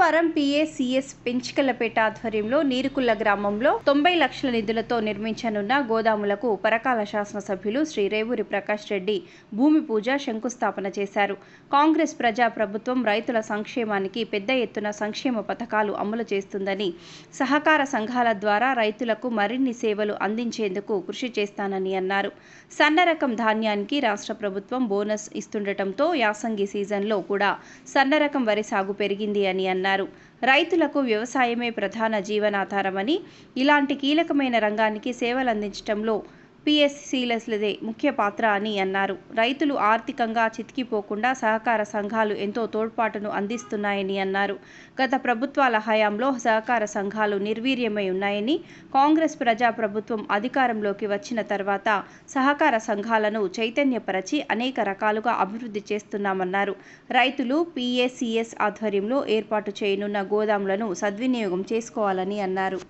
బుధవారం పిఏసిఎస్ పెంచికల్లపేట ఆధ్వర్యంలో నీరుకుల్ల గ్రామంలో 90 లక్షల నిధులతో నిర్మించనున్న గోదాములకు పరకాల శాసనసభ్యులు శ్రీ రేవూరి ప్రకాష్ రెడ్డి భూమి పూజ శంకుస్థాపన చేశారు. కాంగ్రెస్ ప్రజా ప్రభుత్వం రైతుల సంక్షేమానికి పెద్ద ఎత్తున సంక్షేమ పథకాలు అమలు చేస్తుందని, సహకార సంఘాల ద్వారా రైతులకు మరిన్ని సేవలు అందించేందుకు కృషి చేస్తానని అన్నారు. సన్న రకం ధాన్యానికి రాష్ట్ర ప్రభుత్వం బోనస్ ఇస్తుండటంతో యాసంగి సీజన్లో కూడా సన్న రకం వరి సాగు పెరిగింది అని అన్నారు. రైతులకు వ్యవసాయమే ప్రధాన జీవనాధారమని, ఇలాంటి కీలకమైన రంగానికి సేవలందించడంలో పిఎస్సిలదే ముఖ్య పాత్ర అని అన్నారు. రైతులు ఆర్థికంగా చితికిపోకుండా సహకార సంఘాలు ఎంతో తోడ్పాటును అందిస్తున్నాయని అన్నారు. గత ప్రభుత్వాల హయాంలో సహకార సంఘాలు నిర్వీర్యమై ఉన్నాయని, కాంగ్రెస్ ప్రజా ప్రభుత్వం అధికారంలోకి వచ్చిన తర్వాత సహకార సంఘాలను చైతన్యపరచి అనేక రకాలుగా అభివృద్ధి చేస్తున్నామన్నారు. రైతులు పిఏసిఎస్ ఆధ్వర్యంలో ఏర్పాటు చేయనున్న గోదాములను సద్వినియోగం చేసుకోవాలని అన్నారు.